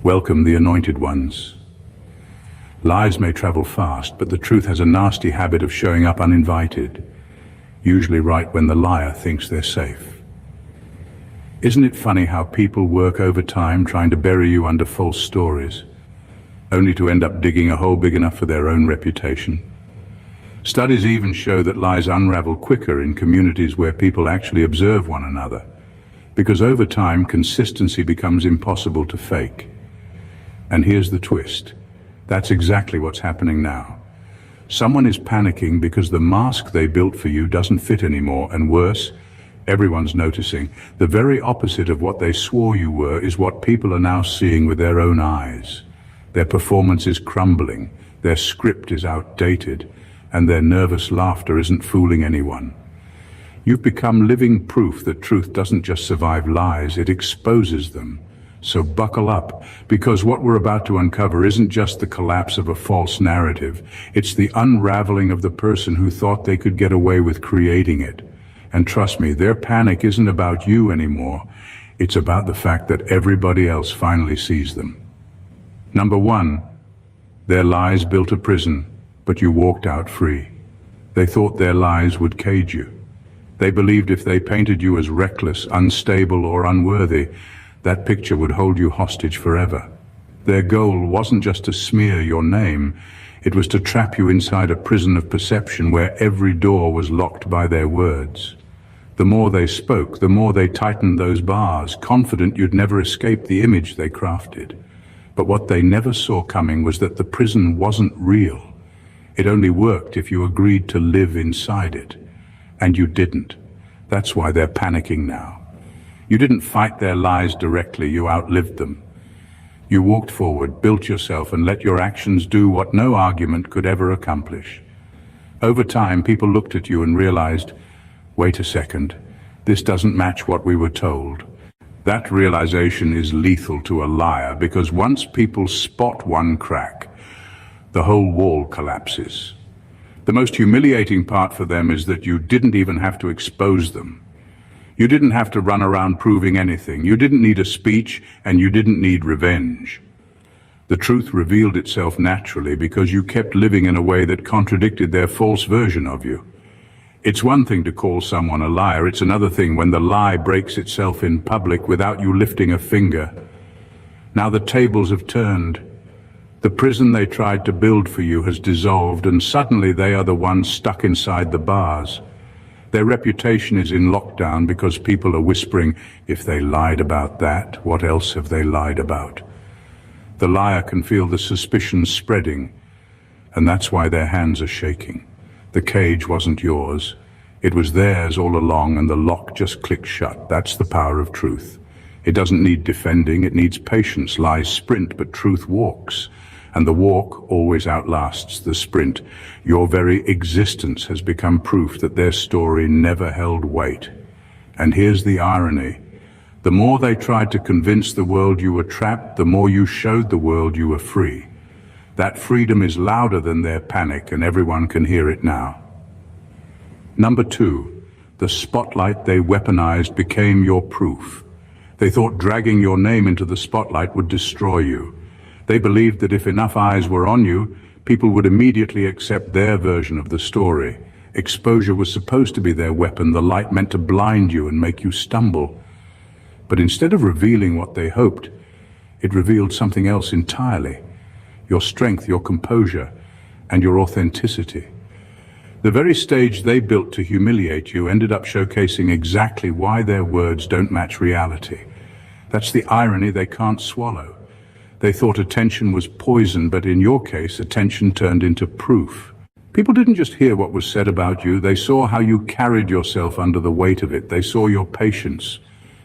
Welcome the anointed ones. Lies may travel fast, but the truth has a nasty habit of showing up uninvited, usually right when the liar thinks they're safe. Isn't it funny how people work overtime trying to bury you under false stories, only to end up digging a hole big enough for their own reputation? Studies even show that lies unravel quicker in communities where people actually observe one another, because over time consistency becomes impossible to fake. And here's the twist. That's exactly what's happening now. Someone is panicking because the mask they built for you doesn't fit anymore, and worse, everyone's noticing. The very opposite of what they swore you were is what people are now seeing with their own eyes. Their performance is crumbling, their script is outdated, and their nervous laughter isn't fooling anyone. You've become living proof that truth doesn't just survive lies, it exposes them. So buckle up, because what we're about to uncover isn't just the collapse of a false narrative, it's the unraveling of the person who thought they could get away with creating it. And trust me, their panic isn't about you anymore, it's about the fact that everybody else finally sees them. Number one, their lies built a prison, but you walked out free. They thought their lies would cage you. They believed if they painted you as reckless, unstable, or unworthy, that picture would hold you hostage forever. Their goal wasn't just to smear your name, it was to trap you inside a prison of perception where every door was locked by their words. The more they spoke, the more they tightened those bars, confident you'd never escape the image they crafted. But what they never saw coming was that the prison wasn't real. It only worked if you agreed to live inside it. And you didn't. That's why they're panicking now. You didn't fight their lies directly, you outlived them. You walked forward, built yourself, and let your actions do what no argument could ever accomplish. Over time, people looked at you and realized, wait a second, this doesn't match what we were told. That realization is lethal to a liar, because once people spot one crack, the whole wall collapses. The most humiliating part for them is that you didn't even have to expose them. You didn't have to run around proving anything. You didn't need a speech, and you didn't need revenge. The truth revealed itself naturally because you kept living in a way that contradicted their false version of you. It's one thing to call someone a liar, it's another thing when the lie breaks itself in public without you lifting a finger. Now the tables have turned. The prison they tried to build for you has dissolved, and suddenly they are the ones stuck inside the bars. Their reputation is in lockdown because people are whispering, if they lied about that, what else have they lied about? The liar can feel the suspicion spreading, and that's why their hands are shaking. The cage wasn't yours. It was theirs all along, and the lock just clicked shut. That's the power of truth. It doesn't need defending, it needs patience. Lies sprint, but truth walks. And the walk always outlasts the sprint. Your very existence has become proof that their story never held weight. And here's the irony. The more they tried to convince the world you were trapped, the more you showed the world you were free. That freedom is louder than their panic, and everyone can hear it now. Number two, the spotlight they weaponized became your proof. They thought dragging your name into the spotlight would destroy you. They believed that if enough eyes were on you, people would immediately accept their version of the story. Exposure was supposed to be their weapon, the light meant to blind you and make you stumble. But instead of revealing what they hoped, it revealed something else entirely. Your strength, your composure, and your authenticity. The very stage they built to humiliate you ended up showcasing exactly why their words don't match reality. That's the irony they can't swallow. They thought attention was poison, but in your case, attention turned into proof. People didn't just hear what was said about you, they saw how you carried yourself under the weight of it. They saw your patience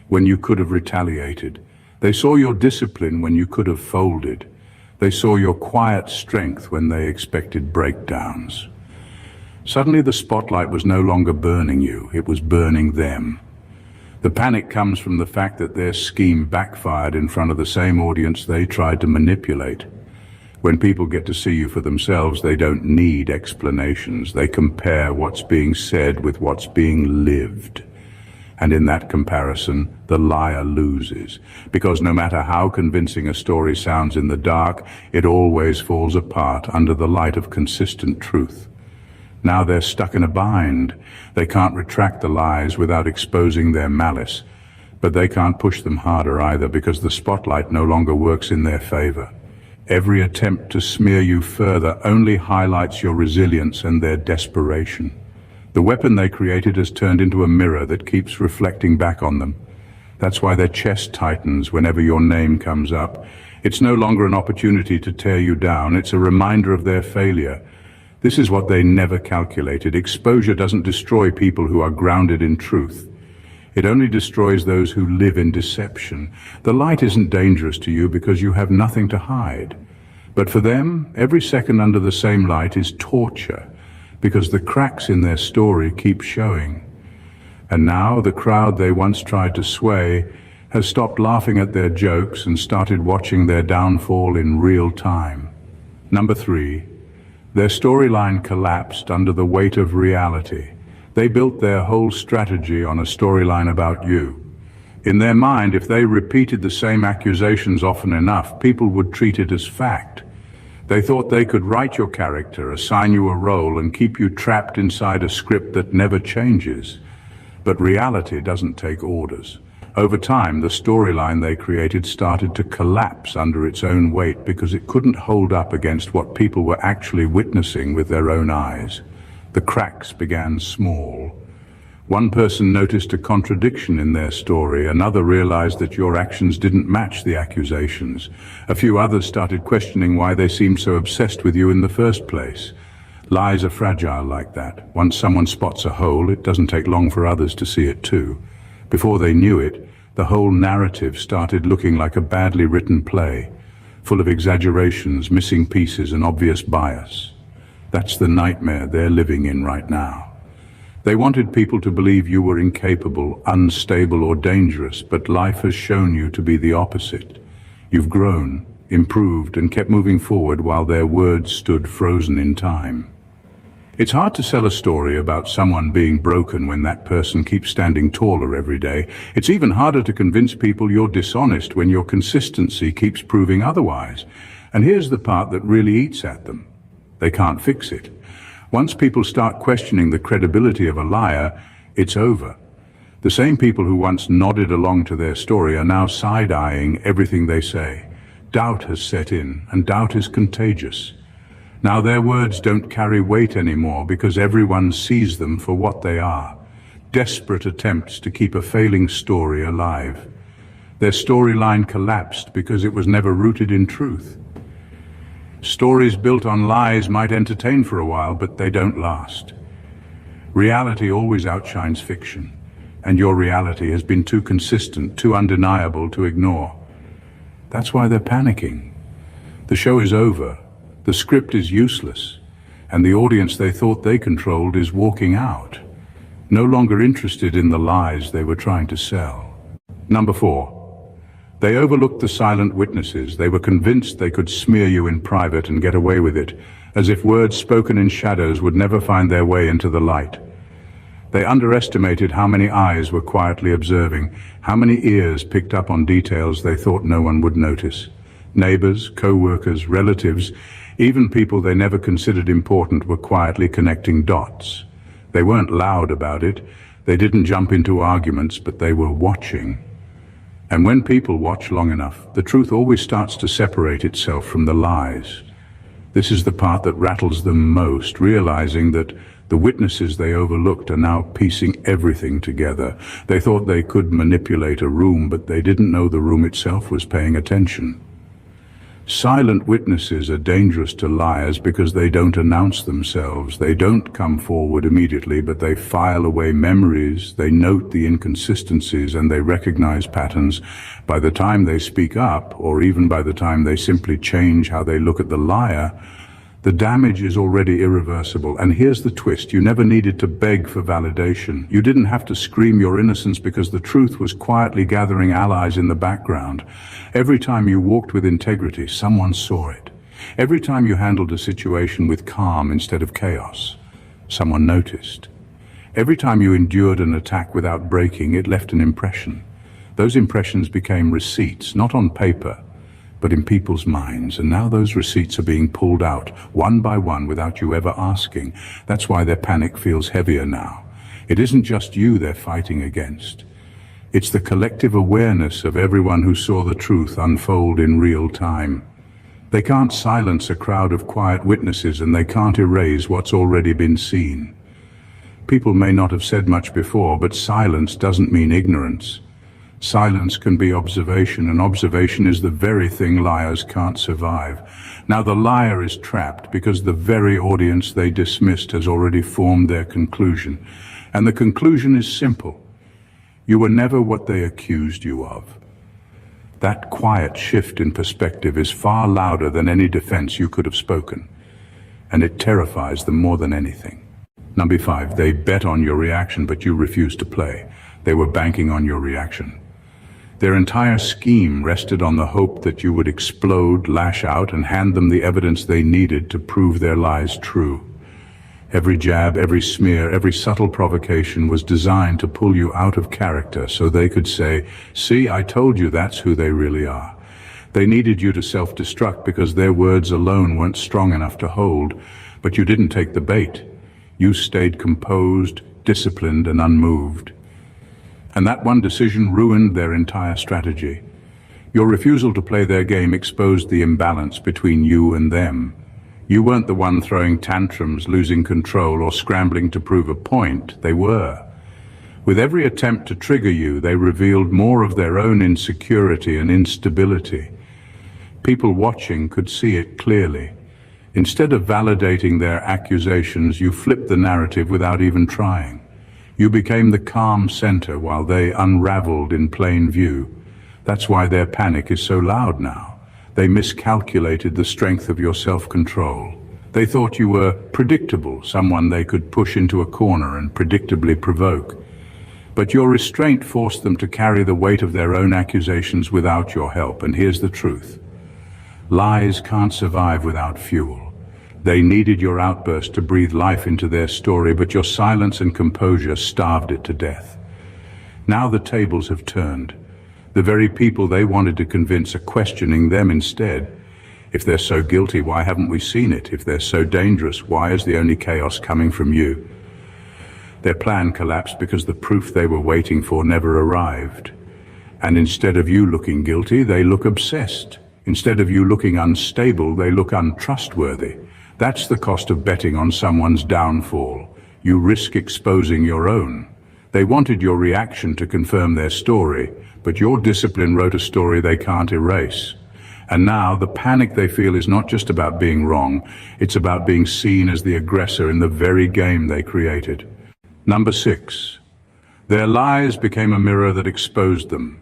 when you could have retaliated. They saw your discipline when you could have folded. They saw your quiet strength when they expected breakdowns. Suddenly the spotlight was no longer burning you, it was burning them. The panic comes from the fact that their scheme backfired in front of the same audience they tried to manipulate. When people get to see you for themselves, they don't need explanations. They compare what's being said with what's being lived. And in that comparison, the liar loses, because no matter how convincing a story sounds in the dark, it always falls apart under the light of consistent truth. Now they're stuck in a bind. They can't retract the lies without exposing their malice, but they can't push them harder either because the spotlight no longer works in their favor. Every attempt to smear you further only highlights your resilience and their desperation. The weapon they created has turned into a mirror that keeps reflecting back on them. That's why their chest tightens whenever your name comes up. It's no longer an opportunity to tear you down, it's a reminder of their failure. This is what they never calculated. Exposure doesn't destroy people who are grounded in truth. It only destroys those who live in deception. The light isn't dangerous to you because you have nothing to hide. But for them, every second under the same light is torture, because the cracks in their story keep showing. And now the crowd they once tried to sway has stopped laughing at their jokes and started watching their downfall in real time. Number 3, their storyline collapsed under the weight of reality. They built their whole strategy on a storyline about you. In their mind, if they repeated the same accusations often enough, people would treat it as fact. They thought they could write your character, assign you a role, and keep you trapped inside a script that never changes. But reality doesn't take orders. Over time, the storyline they created started to collapse under its own weight because it couldn't hold up against what people were actually witnessing with their own eyes. The cracks began small. One person noticed a contradiction in their story, another realized that your actions didn't match the accusations. A few others started questioning why they seemed so obsessed with you in the first place. Lies are fragile like that. Once someone spots a hole, it doesn't take long for others to see it too. Before they knew it, the whole narrative started looking like a badly written play, full of exaggerations, missing pieces, and obvious bias. That's the nightmare they're living in right now. They wanted people to believe you were incapable, unstable, or dangerous, but life has shown you to be the opposite. You've grown, improved, and kept moving forward while their words stood frozen in time. It's hard to sell a story about someone being broken when that person keeps standing taller every day. It's even harder to convince people you're dishonest when your consistency keeps proving otherwise. And here's the part that really eats at them. They can't fix it. Once people start questioning the credibility of a liar, it's over. The same people who once nodded along to their story are now side-eyeing everything they say. Doubt has set in, and doubt is contagious. Now their words don't carry weight anymore because everyone sees them for what they are. Desperate attempts to keep a failing story alive. Their storyline collapsed because it was never rooted in truth. Stories built on lies might entertain for a while, but they don't last. Reality always outshines fiction, and your reality has been too consistent, too undeniable to ignore. That's why they're panicking. The show is over, the script is useless, and the audience they thought they controlled is walking out, no longer interested in the lies they were trying to sell. Number 4. They overlooked the silent witnesses. They were convinced they could smear you in private and get away with it, as if words spoken in shadows would never find their way into the light. They underestimated how many eyes were quietly observing, how many ears picked up on details they thought no one would notice. Neighbors, co-workers, relatives, even people they never considered important were quietly connecting dots. They weren't loud about it. They didn't jump into arguments, but they were watching. And when people watch long enough, the truth always starts to separate itself from the lies. This is the part that rattles them most, realizing that the witnesses they overlooked are now piecing everything together. They thought they could manipulate a room, but they didn't know the room itself was paying attention. Silent witnesses are dangerous to liars because they don't announce themselves. They don't come forward immediately, but they file away memories, they note the inconsistencies, and they recognize patterns. By the time they speak up, or even by the time they simply change how they look at the liar, the damage is already irreversible. And here's the twist. You never needed to beg for validation. You didn't have to scream your innocence because the truth was quietly gathering allies in the background. Every time you walked with integrity, someone saw it. Every time you handled a situation with calm instead of chaos, someone noticed. Every time you endured an attack without breaking, it left an impression. Those impressions became receipts, not on paper, but in people's minds, and now those receipts are being pulled out, one by one, without you ever asking. That's why their panic feels heavier now. It isn't just you they're fighting against. It's the collective awareness of everyone who saw the truth unfold in real time. They can't silence a crowd of quiet witnesses, and they can't erase what's already been seen. People may not have said much before, but silence doesn't mean ignorance. Silence can be observation, and observation is the very thing liars can't survive. Now the liar is trapped because the very audience they dismissed has already formed their conclusion. And the conclusion is simple. You were never what they accused you of. That quiet shift in perspective is far louder than any defense you could have spoken, and it terrifies them more than anything. Number 5, they bet on your reaction, but you refused to play. They were banking on your reaction. Their entire scheme rested on the hope that you would explode, lash out, and hand them the evidence they needed to prove their lies true. Every jab, every smear, every subtle provocation was designed to pull you out of character so they could say, "See, I told you that's who they really are." They needed you to self-destruct because their words alone weren't strong enough to hold, but you didn't take the bait. You stayed composed, disciplined, and unmoved. And that one decision ruined their entire strategy. Your refusal to play their game exposed the imbalance between you and them. You weren't the one throwing tantrums, losing control, or scrambling to prove a point. They were. With every attempt to trigger you, they revealed more of their own insecurity and instability. People watching could see it clearly. Instead of validating their accusations, you flipped the narrative without even trying. You became the calm center while they unraveled in plain view. That's why their panic is so loud now. They miscalculated the strength of your self-control. They thought you were predictable, someone they could push into a corner and predictably provoke. But your restraint forced them to carry the weight of their own accusations without your help, and here's the truth. Lies can't survive without fuel. They needed your outburst to breathe life into their story, but your silence and composure starved it to death. Now the tables have turned. The very people they wanted to convince are questioning them instead. If they're so guilty, why haven't we seen it? If they're so dangerous, why is the only chaos coming from you? Their plan collapsed because the proof they were waiting for never arrived. And instead of you looking guilty, they look obsessed. Instead of you looking unstable, they look untrustworthy. That's the cost of betting on someone's downfall. You risk exposing your own. They wanted your reaction to confirm their story, but your discipline wrote a story they can't erase. And now the panic they feel is not just about being wrong, it's about being seen as the aggressor in the very game they created. Number 6. Their lies became a mirror that exposed them.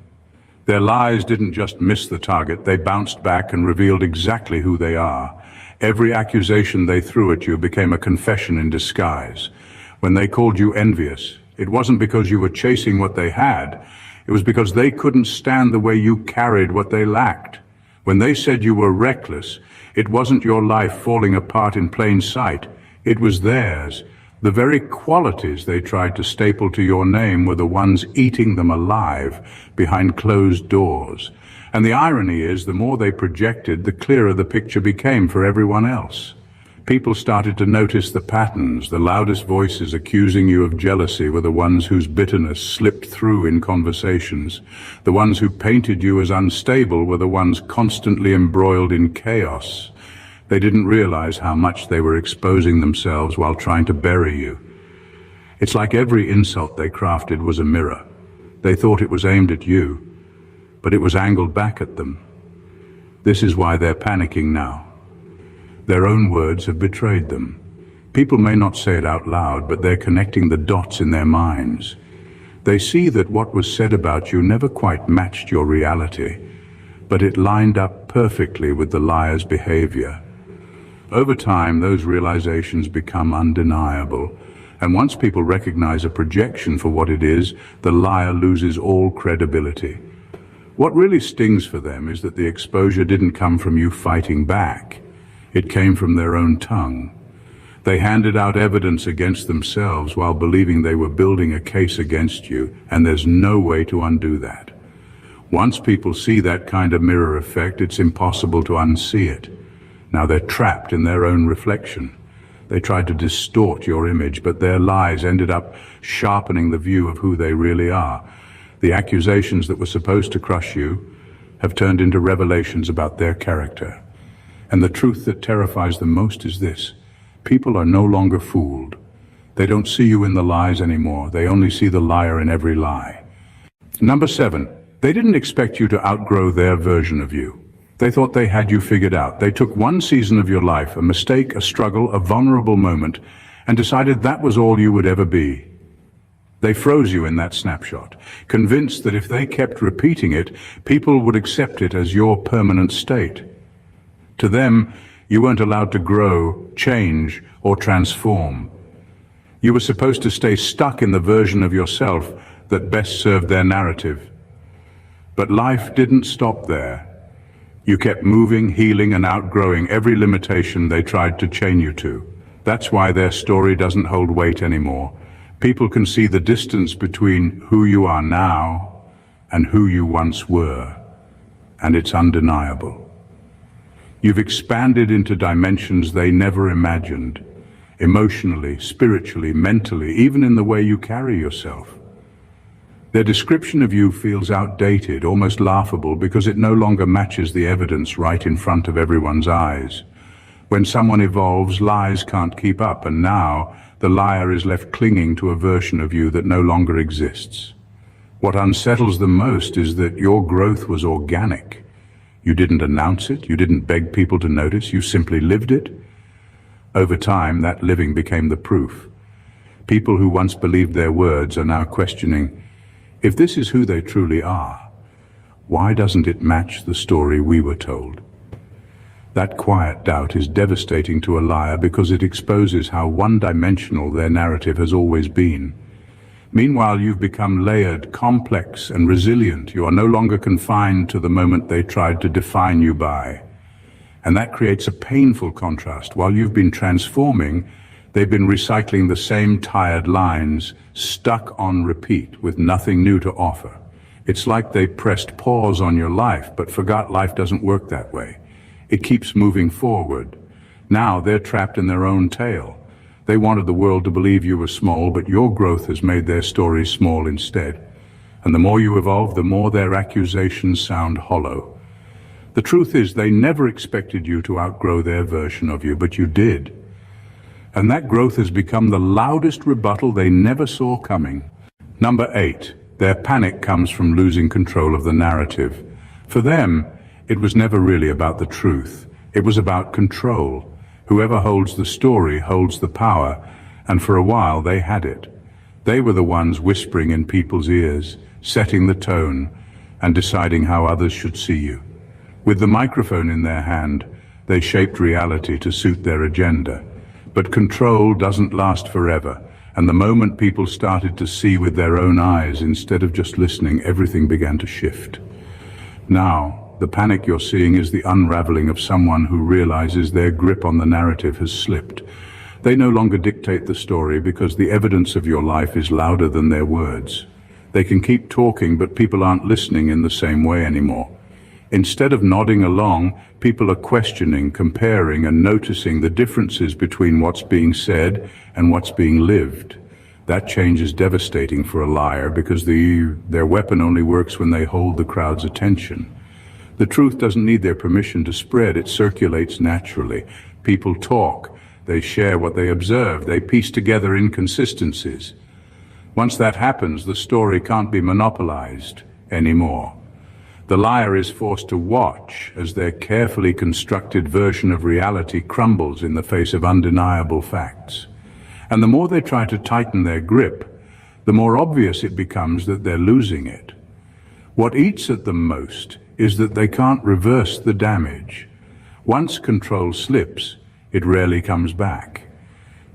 Their lies didn't just miss the target, they bounced back and revealed exactly who they are. Every accusation they threw at you became a confession in disguise. When they called you envious, it wasn't because you were chasing what they had, it was because they couldn't stand the way you carried what they lacked. When they said you were reckless, it wasn't your life falling apart in plain sight, it was theirs. The very qualities they tried to staple to your name were the ones eating them alive behind closed doors. And the irony is, the more they projected, the clearer the picture became for everyone else. People started to notice the patterns. The loudest voices accusing you of jealousy were the ones whose bitterness slipped through in conversations. The ones who painted you as unstable were the ones constantly embroiled in chaos. They didn't realize how much they were exposing themselves while trying to bury you. It's like every insult they crafted was a mirror. They thought it was aimed at you, but it was angled back at them. This is why they're panicking now. Their own words have betrayed them. People may not say it out loud, but they're connecting the dots in their minds. They see that what was said about you never quite matched your reality, but it lined up perfectly with the liar's behavior. Over time, those realizations become undeniable, and once people recognize a projection for what it is, the liar loses all credibility. What really stings for them is that the exposure didn't come from you fighting back. It came from their own tongue. They handed out evidence against themselves while believing they were building a case against you, and there's no way to undo that. Once people see that kind of mirror effect, it's impossible to unsee it. Now they're trapped in their own reflection. They tried to distort your image, but their lies ended up sharpening the view of who they really are. The accusations that were supposed to crush you have turned into revelations about their character. And the truth that terrifies them most is this: people are no longer fooled. They don't see you in the lies anymore. They only see the liar in every lie. Number 7, they didn't expect you to outgrow their version of you. They thought they had you figured out. They took one season of your life, a mistake, a struggle, a vulnerable moment, and decided that was all you would ever be. They froze you in that snapshot, convinced that if they kept repeating it, people would accept it as your permanent state. To them, you weren't allowed to grow, change, or transform. You were supposed to stay stuck in the version of yourself that best served their narrative. But life didn't stop there. You kept moving, healing, and outgrowing every limitation they tried to chain you to. That's why their story doesn't hold weight anymore. People can see the distance between who you are now and who you once were, and it's undeniable. You've expanded into dimensions they never imagined, emotionally, spiritually, mentally, even in the way you carry yourself. Their description of you feels outdated, almost laughable, because it no longer matches the evidence right in front of everyone's eyes. When someone evolves, lies can't keep up, and now the liar is left clinging to a version of you that no longer exists. What unsettles them most is that your growth was organic. You didn't announce it, you didn't beg people to notice, you simply lived it. Over time, that living became the proof. People who once believed their words are now questioning, if this is who they truly are, why doesn't it match the story we were told? That quiet doubt is devastating to a liar because it exposes how one-dimensional their narrative has always been. Meanwhile, you've become layered, complex, and resilient. You are no longer confined to the moment they tried to define you by. And that creates a painful contrast. While you've been transforming, they've been recycling the same tired lines, stuck on repeat, with nothing new to offer. It's like they pressed pause on your life, but forgot life doesn't work that way. It keeps moving forward. Now they're trapped in their own tale. They wanted the world to believe you were small, but your growth has made their stories small instead. And the more you evolve, the more their accusations sound hollow. The truth is, they never expected you to outgrow their version of you, but you did. And that growth has become the loudest rebuttal they never saw coming. Number 8, their panic comes from losing control of the narrative. For them, it was never really about the truth. It was about control. Whoever holds the story holds the power, and for a while they had it. They were the ones whispering in people's ears, setting the tone, and deciding how others should see you. With the microphone in their hand, they shaped reality to suit their agenda. But control doesn't last forever, and the moment people started to see with their own eyes instead of just listening, everything began to shift. Now, the panic you're seeing is the unraveling of someone who realizes their grip on the narrative has slipped. They no longer dictate the story because the evidence of your life is louder than their words. They can keep talking, but people aren't listening in the same way anymore. Instead of nodding along, people are questioning, comparing, and noticing the differences between what's being said and what's being lived. That change is devastating for a liar because their weapon only works when they hold the crowd's attention. The truth doesn't need their permission to spread, it circulates naturally. People talk, they share what they observe, they piece together inconsistencies. Once that happens, the story can't be monopolized anymore. The liar is forced to watch as their carefully constructed version of reality crumbles in the face of undeniable facts. And the more they try to tighten their grip, the more obvious it becomes that they're losing it. What eats at them most is that they can't reverse the damage. Once control slips, it rarely comes back.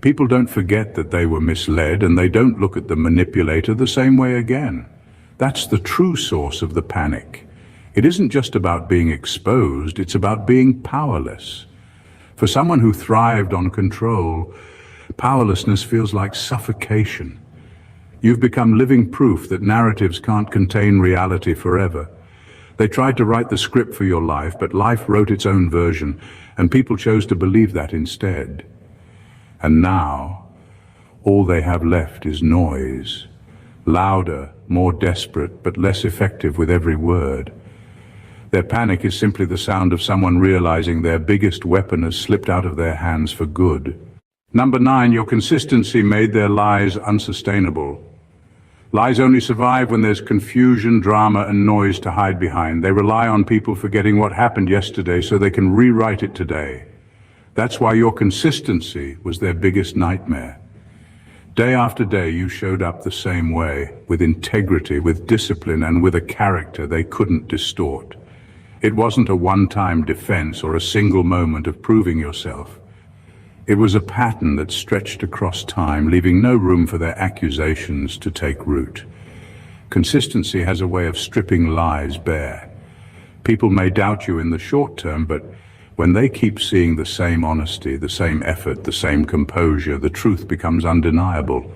People don't forget that they were misled, and they don't look at the manipulator the same way again. That's the true source of the panic. It isn't just about being exposed, it's about being powerless. For someone who thrived on control, Powerlessness feels like suffocation. You've become living proof that narratives can't contain reality forever. They tried to write the script for your life, but life wrote its own version, and people chose to believe that instead. And now, all they have left is noise. Louder, more desperate, but less effective with every word. Their panic is simply the sound of someone realizing their biggest weapon has slipped out of their hands for good. Number 9, your consistency made their lies unsustainable. Lies only survive when there's confusion, drama, and noise to hide behind. They rely on people forgetting what happened yesterday so they can rewrite it today. That's why your consistency was their biggest nightmare. Day after day, you showed up the same way, with integrity, with discipline, and with a character they couldn't distort. It wasn't a one-time defense or a single moment of proving yourself. It was a pattern that stretched across time, leaving no room for their accusations to take root. Consistency has a way of stripping lies bare. People may doubt you in the short term, but when they keep seeing the same honesty, the same effort, the same composure, the truth becomes undeniable.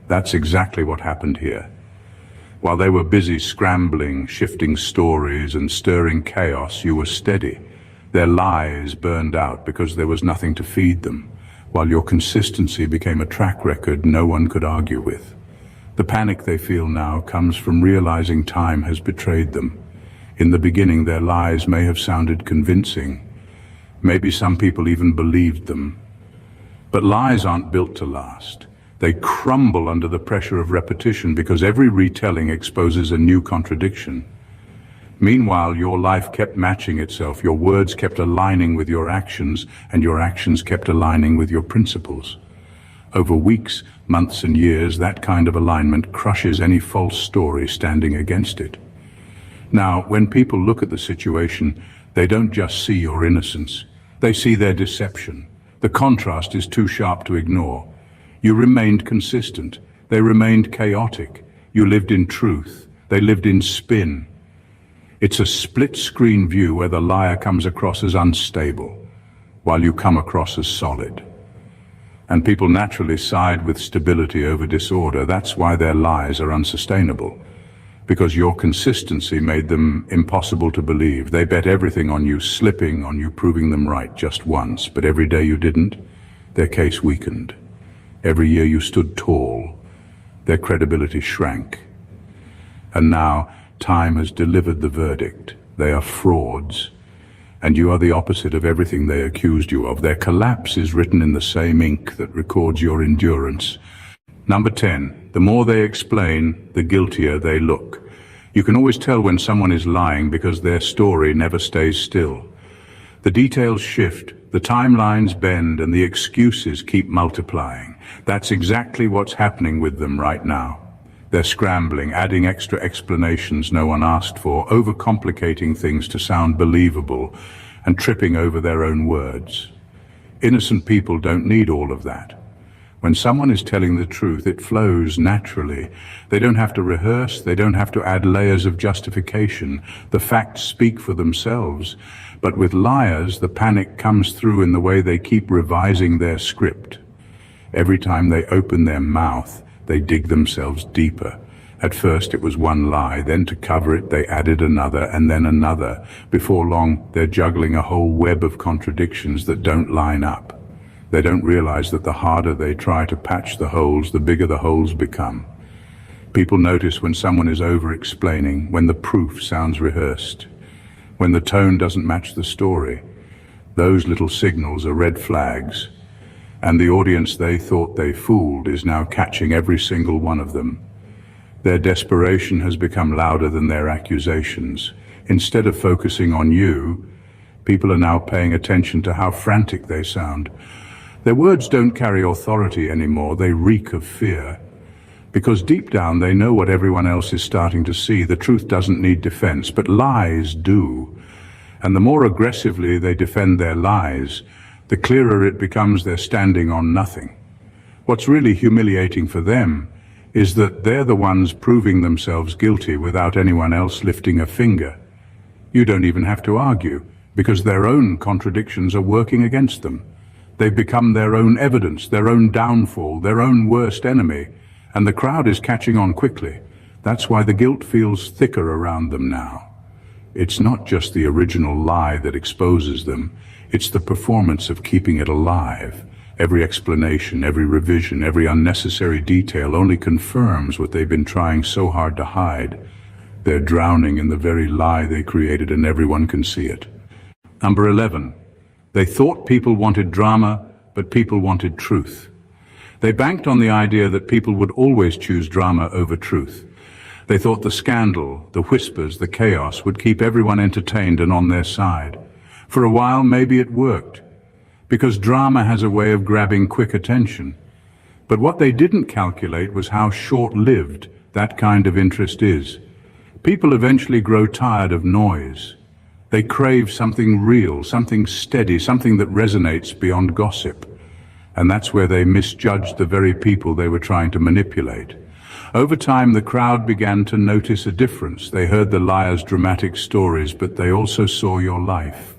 That's exactly what happened here. While they were busy scrambling, shifting stories, and stirring chaos, you were steady. Their lies burned out because there was nothing to feed them, while your consistency became a track record no one could argue with. The panic they feel now comes from realizing time has betrayed them. In the beginning, their lies may have sounded convincing. Maybe some people even believed them. But lies aren't built to last. They crumble under the pressure of repetition because every retelling exposes a new contradiction. Meanwhile, your life kept matching itself, your words kept aligning with your actions, and your actions kept aligning with your principles. Over weeks, months, and years, that kind of alignment crushes any false story standing against it. Now, when people look at the situation, they don't just see your innocence, they see their deception. The contrast is too sharp to ignore. You remained consistent, they remained chaotic. You lived in truth, they lived in spin. It's a split-screen view where the liar comes across as unstable, while you come across as solid. And people naturally side with stability over disorder. That's why their lies are unsustainable, because your consistency made them impossible to believe. They bet everything on you slipping, on you proving them right just once, but every day you didn't, their case weakened. Every year you stood tall, their credibility shrank. And now, time has delivered the verdict. They are frauds, and you are the opposite of everything they accused you of. Their collapse is written in the same ink that records your endurance. Number 10, the more they explain, the guiltier they look. You can always tell when someone is lying because their story never stays still. The details shift, the timelines bend, and the excuses keep multiplying. That's exactly what's happening with them right now. They're scrambling, adding extra explanations no one asked for, overcomplicating things to sound believable, and tripping over their own words. Innocent people don't need all of that. When someone is telling the truth, it flows naturally. They don't have to rehearse, they don't have to add layers of justification. The facts speak for themselves. But with liars, the panic comes through in the way they keep revising their script. Every time they open their mouth, they dig themselves deeper. At first it was one lie, then to cover it they added another and then another. Before long, they're juggling a whole web of contradictions that don't line up. They don't realize that the harder they try to patch the holes, the bigger the holes become. People notice when someone is over-explaining, when the proof sounds rehearsed, when the tone doesn't match the story. Those little signals are red flags. And the audience they thought they fooled is now catching every single one of them. Their desperation has become louder than their accusations. Instead of focusing on you, people are now paying attention to how frantic they sound. Their words don't carry authority anymore, they reek of fear. Because deep down they know what everyone else is starting to see. The truth doesn't need defense, but lies do. And the more aggressively they defend their lies, the clearer it becomes they're standing on nothing. What's really humiliating for them is that they're the ones proving themselves guilty without anyone else lifting a finger. You don't even have to argue, because their own contradictions are working against them. They've become their own evidence, their own downfall, their own worst enemy, and the crowd is catching on quickly. That's why the guilt feels thicker around them now. It's not just the original lie that exposes them, it's the performance of keeping it alive. Every explanation, every revision, every unnecessary detail only confirms what they've been trying so hard to hide. They're drowning in the very lie they created, and everyone can see it. Number 11. They thought people wanted drama, but people wanted truth. They banked on the idea that people would always choose drama over truth. They thought the scandal, the whispers, the chaos would keep everyone entertained and on their side. For a while, maybe it worked, because drama has a way of grabbing quick attention. But what they didn't calculate was how short-lived that kind of interest is. People eventually grow tired of noise. They crave something real, something steady, something that resonates beyond gossip. And that's where they misjudged the very people they were trying to manipulate. Over time, the crowd began to notice a difference. They heard the liar's dramatic stories, but they also saw your life.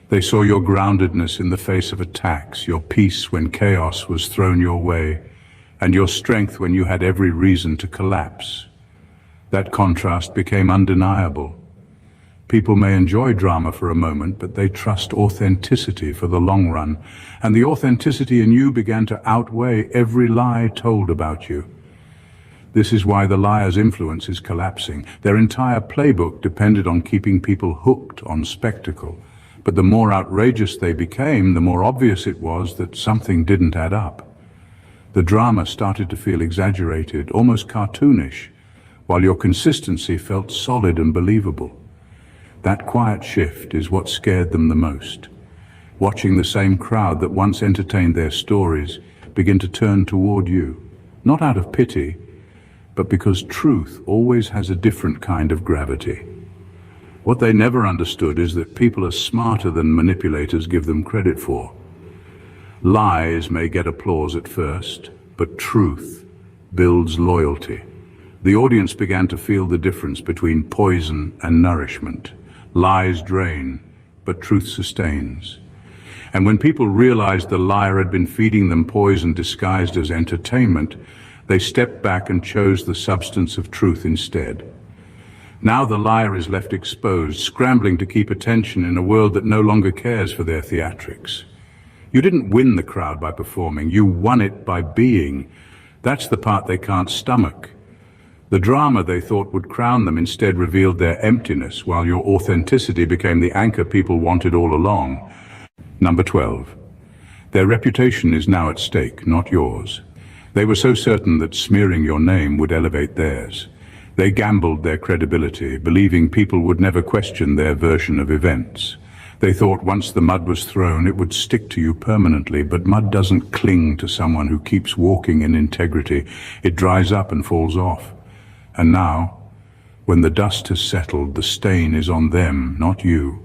They saw your groundedness in the face of attacks, your peace when chaos was thrown your way, and your strength when you had every reason to collapse. That contrast became undeniable. People may enjoy drama for a moment, but they trust authenticity for the long run, and the authenticity in you began to outweigh every lie told about you. This is why the liar's influence is collapsing. Their entire playbook depended on keeping people hooked on spectacle. But the more outrageous they became, the more obvious it was that something didn't add up. The drama started to feel exaggerated, almost cartoonish, while your consistency felt solid and believable. That quiet shift is what scared them the most. Watching the same crowd that once entertained their stories begin to turn toward you, not out of pity, but because truth always has a different kind of gravity. What they never understood is that people are smarter than manipulators give them credit for. Lies may get applause at first, but truth builds loyalty. The audience began to feel the difference between poison and nourishment. Lies drain, but truth sustains. And when people realized the liar had been feeding them poison disguised as entertainment, they stepped back and chose the substance of truth instead. Now the liar is left exposed, scrambling to keep attention in a world that no longer cares for their theatrics. You didn't win the crowd by performing, you won it by being. That's the part they can't stomach. The drama they thought would crown them instead revealed their emptiness, while your authenticity became the anchor people wanted all along. Number 12. Their reputation is now at stake, not yours. They were so certain that smearing your name would elevate theirs. They gambled their credibility, believing people would never question their version of events. They thought once the mud was thrown, it would stick to you permanently, but mud doesn't cling to someone who keeps walking in integrity. It dries up and falls off. And now, when the dust has settled, the stain is on them, not you.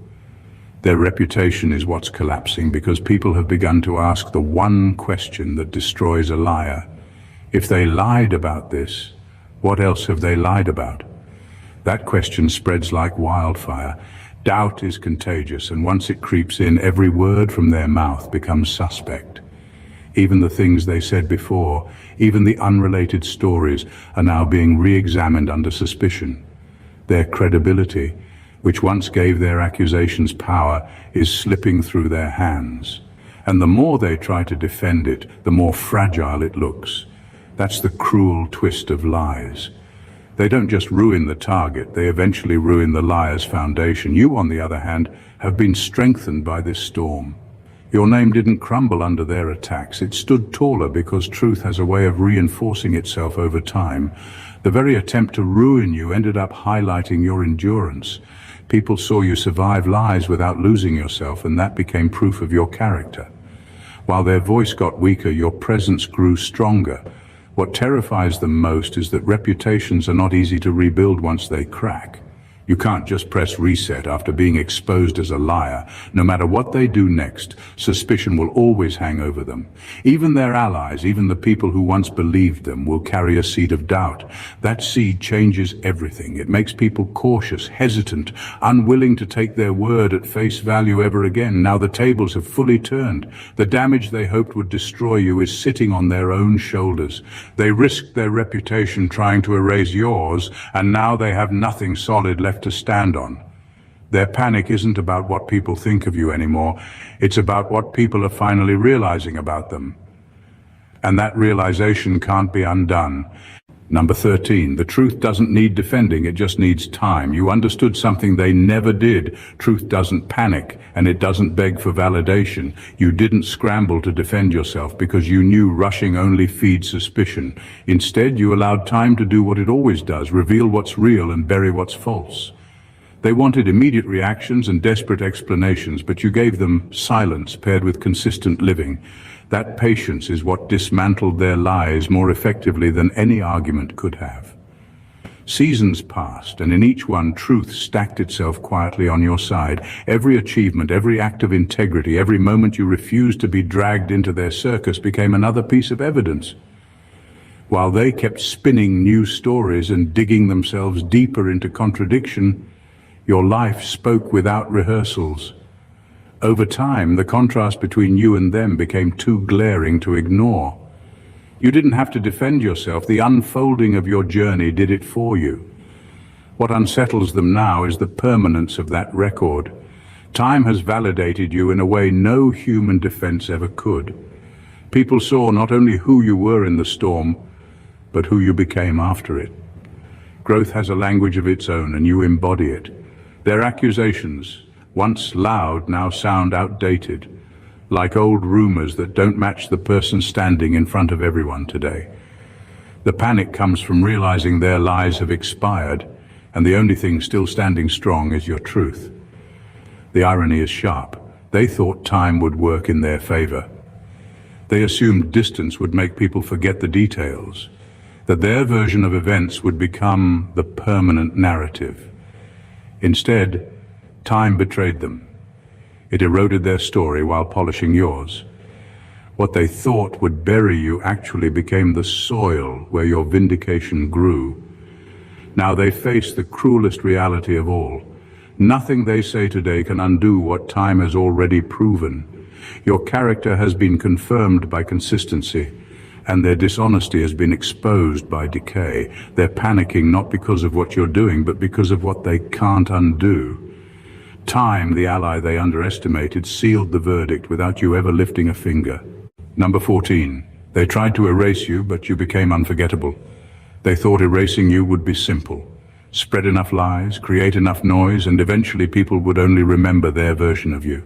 Their reputation is what's collapsing because people have begun to ask the one question that destroys a liar. If they lied about this, what else have they lied about? That question spreads like wildfire. Doubt is contagious, and once it creeps in, every word from their mouth becomes suspect. Even the things they said before, even the unrelated stories, are now being re-examined under suspicion. Their credibility, which once gave their accusations power, is slipping through their hands. And the more they try to defend it, the more fragile it looks. That's the cruel twist of lies. They don't just ruin the target, they eventually ruin the liar's foundation. You, on the other hand, have been strengthened by this storm. Your name didn't crumble under their attacks. It stood taller because truth has a way of reinforcing itself over time. The very attempt to ruin you ended up highlighting your endurance. People saw you survive lies without losing yourself, and that became proof of your character. While their voice got weaker, your presence grew stronger. What terrifies them most is that reputations are not easy to rebuild once they crack. You can't just press reset after being exposed as a liar. No matter what they do next, suspicion will always hang over them. Even their allies, even the people who once believed them, will carry a seed of doubt. That seed changes everything. It makes people cautious, hesitant, unwilling to take their word at face value ever again. Now the tables have fully turned. The damage they hoped would destroy you is sitting on their own shoulders. They risked their reputation trying to erase yours, and now they have nothing solid left to stand on. Their panic isn't about what people think of you anymore. It's about what people are finally realizing about them. And that realization can't be undone. Number 13, the truth doesn't need defending, it just needs time. You understood something they never did. Truth doesn't panic, and it doesn't beg for validation. You didn't scramble to defend yourself because you knew rushing only feeds suspicion. Instead, you allowed time to do what it always does, reveal what's real and bury what's false. They wanted immediate reactions and desperate explanations, but you gave them silence paired with consistent living. That patience is what dismantled their lies more effectively than any argument could have. Seasons passed, and in each one truth stacked itself quietly on your side. Every achievement, every act of integrity, every moment you refused to be dragged into their circus became another piece of evidence. While they kept spinning new stories and digging themselves deeper into contradiction, your life spoke without rehearsals. Over time, the contrast between you and them became too glaring to ignore. You didn't have to defend yourself. The unfolding of your journey did it for you. What unsettles them now is the permanence of that record. Time has validated you in a way no human defense ever could. People saw not only who you were in the storm, but who you became after it. Growth has a language of its own, and you embody it. Their accusations, once loud, now sound outdated, like old rumors that don't match the person standing in front of everyone today. The panic comes from realizing their lies have expired, and the only thing still standing strong is your truth. The irony is sharp. They thought time would work in their favor. They assumed distance would make people forget the details, that their version of events would become the permanent narrative. Instead, time betrayed them. It eroded their story while polishing yours. What they thought would bury you actually became the soil where your vindication grew. Now they face the cruelest reality of all. Nothing they say today can undo what time has already proven. Your character has been confirmed by consistency, and their dishonesty has been exposed by decay. They're panicking not because of what you're doing, but because of what they can't undo. Time, the ally they underestimated, sealed the verdict without you ever lifting a finger. Number 14. They tried to erase you, but you became unforgettable. They thought erasing you would be simple. Spread enough lies, create enough noise, and eventually people would only remember their version of you.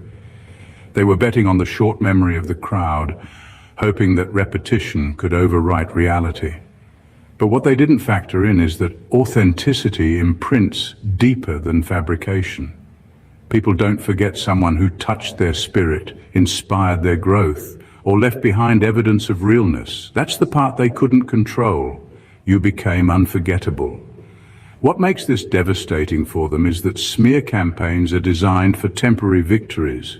They were betting on the short memory of the crowd, hoping that repetition could overwrite reality. But what they didn't factor in is that authenticity imprints deeper than fabrication. People don't forget someone who touched their spirit, inspired their growth, or left behind evidence of realness. That's the part they couldn't control. You became unforgettable. What makes this devastating for them is that smear campaigns are designed for temporary victories.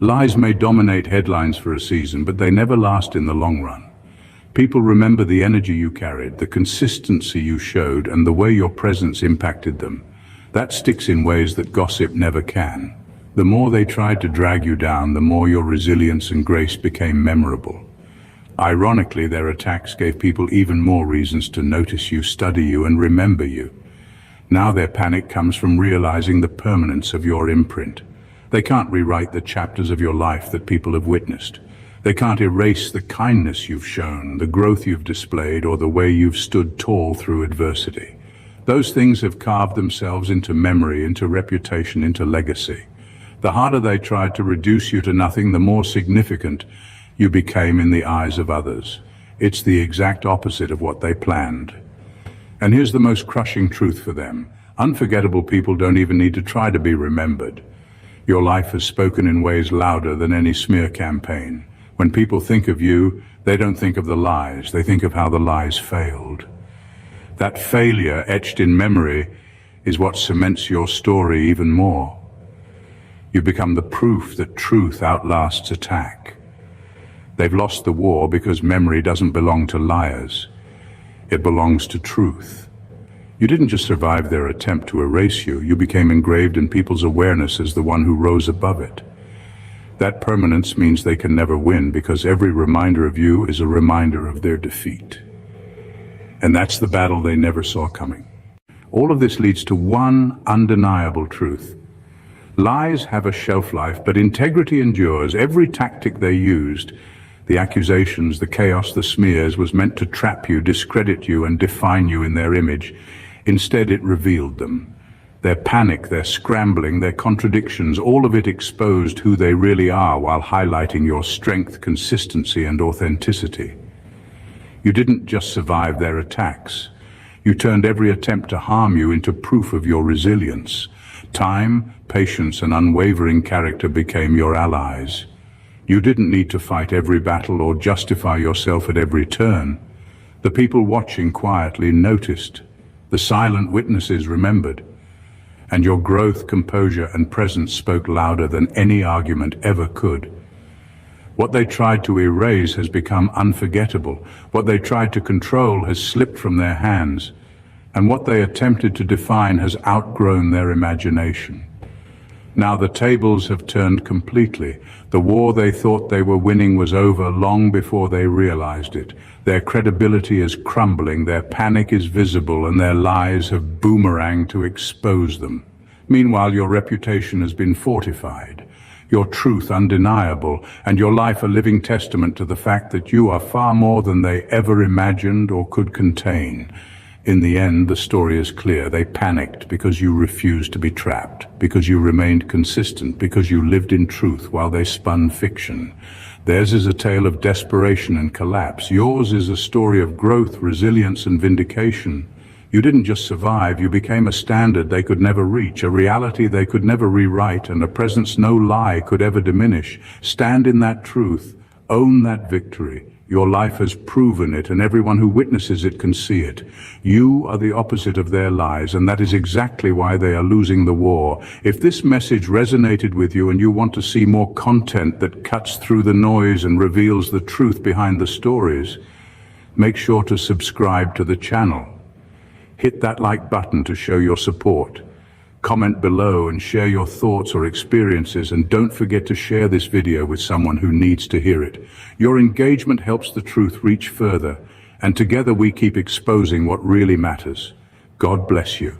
Lies may dominate headlines for a season, but they never last in the long run. People remember the energy you carried, the consistency you showed, and the way your presence impacted them. That sticks in ways that gossip never can. The more they tried to drag you down, the more your resilience and grace became memorable. Ironically, their attacks gave people even more reasons to notice you, study you, and remember you. Now their panic comes from realizing the permanence of your imprint. They can't rewrite the chapters of your life that people have witnessed. They can't erase the kindness you've shown, the growth you've displayed, or the way you've stood tall through adversity. Those things have carved themselves into memory, into reputation, into legacy. The harder they tried to reduce you to nothing, the more significant you became in the eyes of others. It's the exact opposite of what they planned. And here's the most crushing truth for them. Unforgettable people don't even need to try to be remembered. Your life has spoken in ways louder than any smear campaign. When people think of you, they don't think of the lies, they think of how the lies failed. That failure, etched in memory, is what cements your story even more. You become the proof that truth outlasts attack. They've lost the war because memory doesn't belong to liars. It belongs to truth. You didn't just survive their attempt to erase you, you became engraved in people's awareness as the one who rose above it. That permanence means they can never win because every reminder of you is a reminder of their defeat. And that's the battle they never saw coming. All of this leads to one undeniable truth. Lies have a shelf life, but integrity endures. Every tactic they used, the accusations, the chaos, the smears, was meant to trap you, discredit you, and define you in their image. Instead, it revealed them. Their panic, their scrambling, their contradictions, all of it exposed who they really are while highlighting your strength, consistency, and authenticity. You didn't just survive their attacks. You turned every attempt to harm you into proof of your resilience. Time, patience, and unwavering character became your allies. You didn't need to fight every battle or justify yourself at every turn. The people watching quietly noticed. The silent witnesses remembered. And your growth, composure, and presence spoke louder than any argument ever could. What they tried to erase has become unforgettable. What they tried to control has slipped from their hands. And what they attempted to define has outgrown their imagination. Now the tables have turned completely. The war they thought they were winning was over long before they realized it. Their credibility is crumbling, their panic is visible, and their lies have boomeranged to expose them. Meanwhile, your reputation has been fortified, your truth undeniable, and your life a living testament to the fact that you are far more than they ever imagined or could contain. In the end, the story is clear. They panicked because you refused to be trapped, because you remained consistent, because you lived in truth while they spun fiction. Theirs is a tale of desperation and collapse. Yours is a story of growth, resilience, and vindication. You didn't just survive, you became a standard they could never reach, a reality they could never rewrite, and a presence no lie could ever diminish. Stand in that truth. Own that victory. Your life has proven it, and everyone who witnesses it can see it. You are the opposite of their lies, and that is exactly why they are losing the war. If this message resonated with you and you want to see more content that cuts through the noise and reveals the truth behind the stories, make sure to subscribe to the channel. Hit that like button to show your support. Comment below and share your thoughts or experiences, and don't forget to share this video with someone who needs to hear it. Your engagement helps the truth reach further, and together we keep exposing what really matters. God bless you.